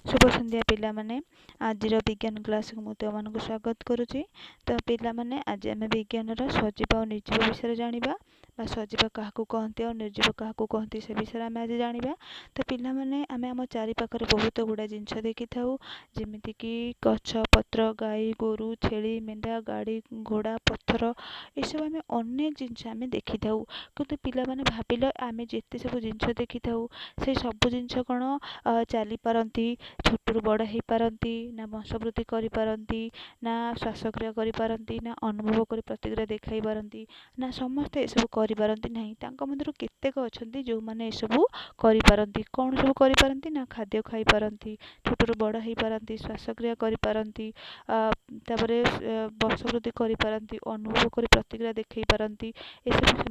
शुभ संध्या पिला माने आज विज्ञान क्लास को मुझे तुमको स्वागत करुच्ची। तो पिला माने आज आम विज्ञान सजीव और निर्जीव विषय जानिबा बा सजीव क्या कहते और निर्जीव क्या कहते से विषय आम आज जानिबा। तो पिला माने आम आम चारि पाखरे बहुत गुड़ा जिनस देखी था जमीती कि गछ पत्र गाई गोरु छेली मेंढा गाड़ी घोड़ा पत्थर ये सब आम अनेक जिनस आम देखी था कि पिला माने भाविल आम जिते सब जिनस देखी था से सब जिनस कौन चली पारती छोटू बड़ हो पारती ना वंशवृद्धि करती ना श्वासक्रिया करती ना अनुभव कर प्रतिक्रिया देखा पारती ना समस्ते यू करपारती ना मध्य केतेक अच्छा जो मैंने यू करपारती कौन सब करपारती ना खाद्य खाई पारती छोटू बड़ हो पारती श्वासक्रिया करपारती वंशवृद्धि करपारती अनुभव कर प्रतिक्रिया देखा पारती ये सब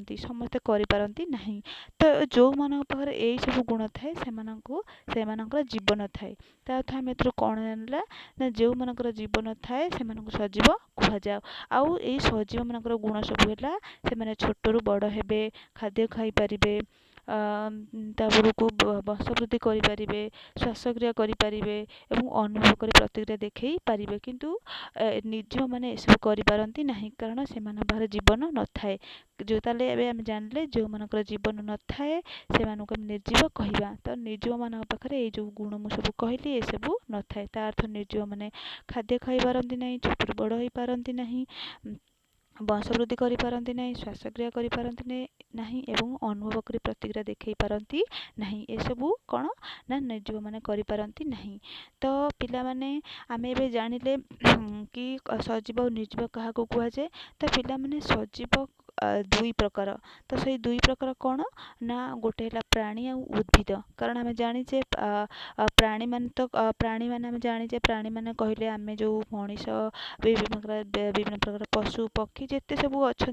से समस्ते करपारती नहीं। तो जो मान पाखे यही सब गुण थाए से जीवन थाए अर्थ आम एथर कौन जाना ना जो मनकर जीवन थाए से सजीव कहुए आउ यही सजीव मान गुण सब है से छोटू बड़ हे खाद्य खाई पारे को वंशवृद्धि करें श्वासक्रिया करें अनुभव कर प्रतिक्रिया देखई पारे किंतु निर्जीव मैंने यू करपारती नहीं कारण से बाहर जीवन न थाए जो ताले आम जानले जो मनकर जीवन न थाए से निर्जीव कहवा। तो निर्जीव मान पाखे ये जो गुण मुझे सब कहली ये सब न थाए अर्थ निर्जीव मैंने खाद्य खाई पारती नहीं छोटू बड़ हो पारती नहीं वंशवृद्धि करपारती नहीं श्वासक्रिया करपारती नहीं एवं अनुभव कर प्रतिक्रिया देखई पारती नहीं ये सब कौन ना निर्जीव मैंने करपारती नहीं। तो पिला माने आमे एबे जानिले कि सजीव और निर्जीव क्या कहुए। तो पिला माने सजीव दुई प्रकार तो से दुई प्रकार कौन ना गोटे है प्राणी आ उद्भिद कारण आम जाचे प्राणी मान तो प्राणी मान आम जाचे प्राणी मान कहले आम जो मनीष विभिन्न प्रकार पशु पक्षी जिते सब अच्छा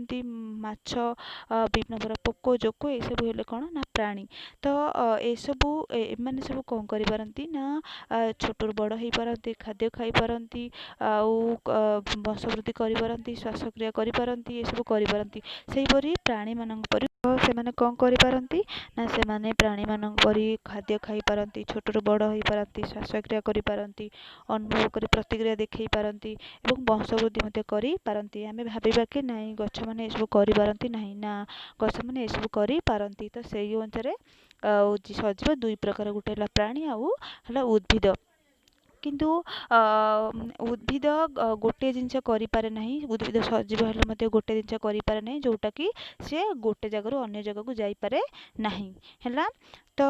माछ विभिन्न प्रकार पोक जोक ये सब हेले कौन ना प्राणी। तो ये सब एमाने सब कौन करपारती ना छोटू बड़ हो पारती खाद्य खाई पारती वंशवृद्धि करपारती श्वासक्रिया करपारती ये सब करपारती सेहीपरि प्राणी मान से कौन करपारती ना से प्राणी मान खाद्य खाई पारती छोटू बड़ हो पारती श्वासक्रिया करपारती अनुभव कर प्रतिक्रिया देखई पारती वंशवृद्धि करपारती आम भाविबा कि नाई गछ मैंने ये सब करपारती नहीं ना गछ मैंने ये सब करपारती। तो से अनुसार सजीव दुई प्रकार गोटे है प्राणी आउ है उद्भिद किंतु उद्भिद गोटे जिनस करे ना उद्भिद सजीव हेल्ले गोटे जिनस करे ना जोटा कि सी गोटे जगार अन्य जगह को जापे ना है। तो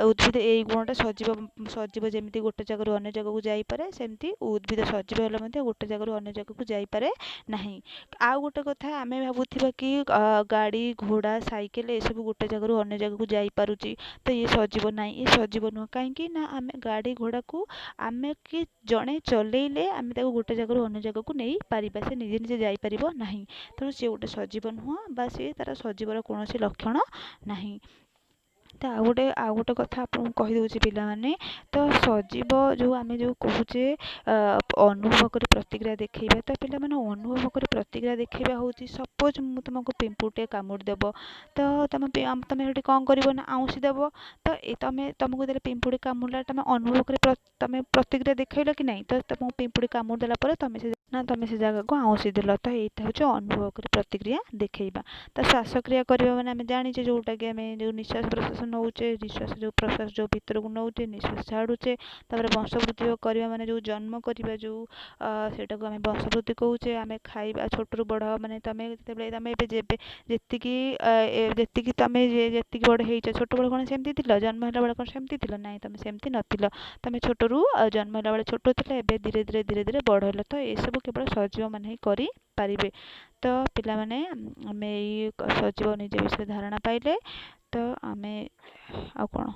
उद्भिद यही गुणटा सजीव जमी गोटे जगार अन्य जगह को जापे सेमती उद्भिद सजीव हेल्ले गोटे जगार अन्य जगह को जापे ना। आउ गोटे कथा आम भावुवा कि गाड़ी घोड़ा साइकेल ये सब गोटे जगार अन्य जगह को जापी तो ये सजीव ना ये सजीव नुह कहीं आम गाड़ी घोड़ा को आम कि जड़े चलैले आम गोटे जगार अन्य जगह को नहीं पार से निजे निजे जापर ना तेणु सी गोटे सजीव नुह बा सी तार सजीवर कौन लक्षण ना। तो आउ गोटे कथा आपको कहीदे पिलाने तो सजीव जो आम जो कहुचे अनुभव कर प्रतिक्रिया देखा तो पिला माने अनुभव कर प्रतिक्रिया देखा हूँ सपोज मु तुमको पिंपुटे कामुड़देव तो तुम कौन कर ना आउँसी देव तो तुमको दे पिंपुड़ी कामुड़ा तुम अनुभव कर तुम प्रतिक्रिया देखल कि नहीं तो तुमको पिंपुड़ी कामुड़देला तुम से जगह को आउँसी देल तो यहाँ हूँ अनुभव कर प्रतिक्रिया देखा। तो श्वासक्रिया करवा मैंने आम जाचे जोटा कि आम जो निश्वास प्रश्वास नौचे निश्वास जो प्रश्वास जो भीतर को नौचे निश्वास छाड़ुचे वंशवृद्धि करवा माने जो जन्म करवा जो सेटा को आम वंशवृद्धि कहूचे आम खाଇବା छोटू बड़ माने तुम जी तुम जी बड़ हो छोट बड़ कौन सेमती जन्म है बेले कौन सेमती ना तुम सेमती नथिल तुम छोटू जन्म है बेले छोट थे धीरे धीरे धीरे धीरे बड़ है। तो ये सब केवल सजीव मैंने ही करें। तो पिला माने आम सजीव निज विषय धारणा पाइले तो आम आ कौन।